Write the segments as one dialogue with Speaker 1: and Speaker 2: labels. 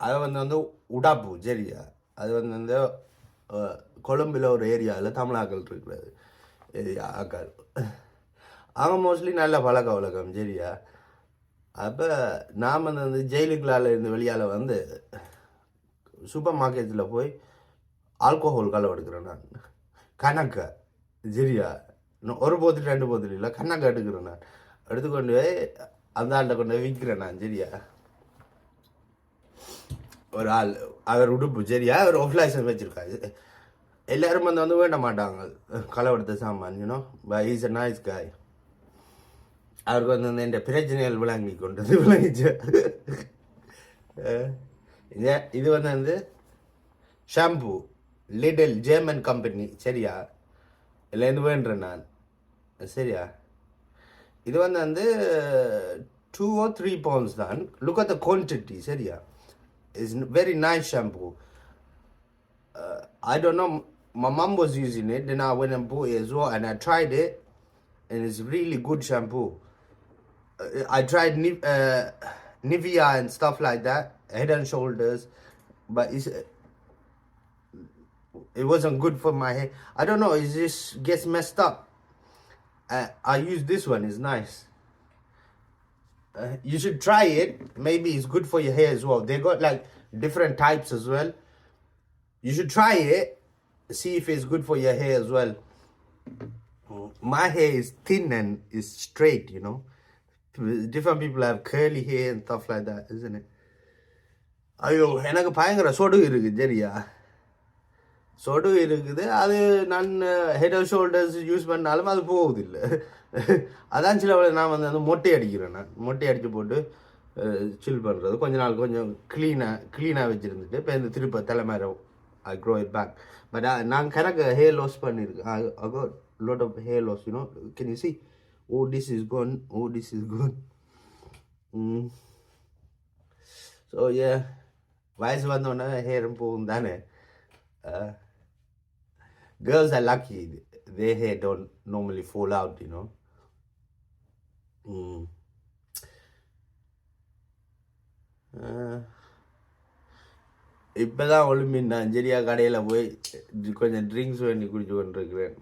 Speaker 1: அதை வந்து உடாப்பு சரியா. அது வந்து கொழும்பில் ஒரு ஏரியாவில் தமிழாக்கள் இருக்கிறது ஏரியா ஆக்கள். அவங்க மோஸ்ட்லி நல்ல பழக்க வழக்கம் சரியா. அப்போ நாம் வந்து ஜெயிலுக்குள்ளால் இருந்து வெளியால் வந்து சூப்பர் மார்க்கெட்டில் போய் ஆல்கோஹால் களவு எடுக்கிறேன் நான். கணக்கை சரியா, ஒரு போத்தில் 2 போத்தில் இல்லை, கணக்கை எடுக்கிறேன் நான். எடுத்துக்கொண்டு போய் அந்த ஆள்கிட்ட கொண்டு போய் விற்கிறேன் நான் சரியா. ஒரு ஆள் அவர் உடுப்பு சரியா, அவர் ஆஃப் லைசன்ஸ் வச்சுருக்காரு. எல்லாரும் வந்து வேண்ட மாட்டாங்க களவெடுத்த சாமான், யூனோ. இஸ் அ நைஸ் காய். அவருக்கு வந்து இந்த பிரச்சனைகள் விளங்கி கொண்டது விளங்கிச்சு. இது வந்து ஷாம்பு லிட்டில் ஜெர்மன் கம்பெனி சரியா. இதுலேருந்து வேண்டுறேன் நான் சரியா. இது வந்து 2 or 3 pounds தான். லுக் அட் த குவான்டிட்டி சரியா. It's very nice shampoo. I don't know, my mom was using it, then I went and bought it as well, and I tried it, and it's really good shampoo. I tried Nivea and stuff like that, Head and Shoulders, but it wasn't good for my hair. I don't know, it just gets messed up. I use this one, it's nice. You should try it. Maybe it's good for your hair as well. They got like different types as well. You should try it. See if it's good for your hair as well. My hair is thin and is straight, you know. Different people have curly hair and stuff like that, isn't it? ஐயோ, எனக்கு பயங்கர சொடு இருக்குது சரியா. சொடு இருக்குது. அது நான் head and shoulders use பண்ணாலும் அது போகுதில்லை. அதான் சில நான் வந்து மொட்டை அடிக்கிறேன். நான் மொட்டை அடித்து போட்டு சில் பண்ணுறது. கொஞ்ச நாள் கொஞ்சம் க்ளீனாக வச்சுருந்துட்டு இப்போ இந்த திருப்ப தலைமரம் I grow it back. But நான் கணக்கு ஹேர் லாஸ் பண்ணியிருக்கேன். I got lot of hair loss, you know. Can you see? Oh, this is gone. Oh, this is gone. So yeah, வயசு வந்தோடனே ஹேரும் போகும் தானே. Girls are lucky. Their hair don't normally fall out, you know. இப்போதான் ஒளிம்பின் நான் சரியா கடையில் போய் கொஞ்சம் ட்ரிங்க்ஸ் வேண்டி குடிச்சு கொண்டிருக்கிறேன்.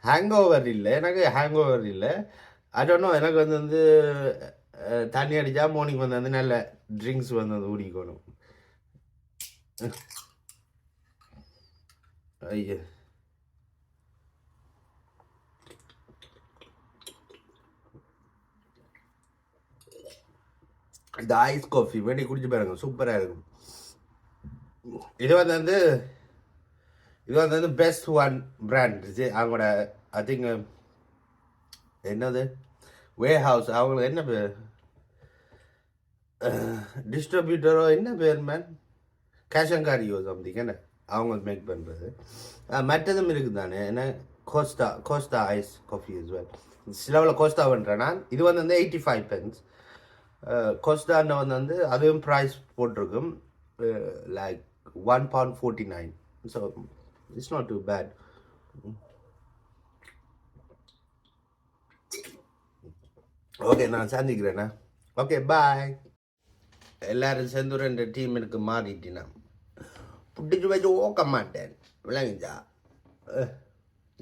Speaker 1: ஹேங் ஓவர் இல்லை, எனக்கு ஹேங் ஓவர் இல்லை. அதோனோ எனக்கு வந்து தண்ணி அடித்தா மார்னிங் வந்து நல்ல ட்ரிங்க்ஸ் வந்து குடிக்கணும். ஐயோ, இந்த ஐஸ் காஃபி வேண்டி குடிச்சு பாருங்க, சூப்பராக இருக்கும். இது வந்து பெஸ்ட் ஒன் பிராண்ட். அவங்களோட ஐ திங்க் என்னது வேர் ஹவுஸ், அவங்களுக்கு என்ன பேர், டிஸ்ட்ரிபியூட்டரோ என்ன பேர் மேன், கேஷங்காரியோ சம்திங், என்ன அவங்க மேக் பண்ணுறது. மற்றதும் இருக்குது தானே, என்ன Costa ice coffee as well. சிலவில் கோஸ்டா பண்ணுறேன் நான். இது வந்து 85 pence. கோஸ்டான வந்து அதுவும் ப்ரைஸ் போட்டிருக்கும் like £1.49. So it's not too bad. Okay, நான் சந்திக்கிறேண்ணா. ஓகே, பாய். எல்லாரும் சேர்ந்து 2 டீம் எனக்கு மாறிட்டினா பிடிச்சி வச்சு ஓக்க மாட்டேன், விளங்குச்சா.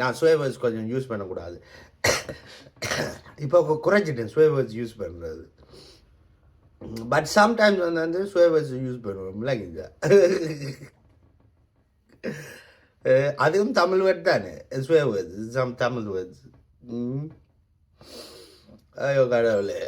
Speaker 1: நான் ஸ்வேவர்ஸ் கொஞ்சம் யூஸ் பண்ணக்கூடாது. இப்போ குறைச்சிட்டேன் ஸ்வேவர்ஸ் யூஸ் பண்ணுறது. பட் சம்டைம்ஸ் வந்து ஸ்வேவர்ஸ் யூஸ் பண்ணுவோம், விளங்குச்சா. அதுவும் தமிழ் வேர்ட் தானே ஸ்வேவர்ஸ், தமிழ் வேர்ட்ஸ். ஐயோ கடவுளே.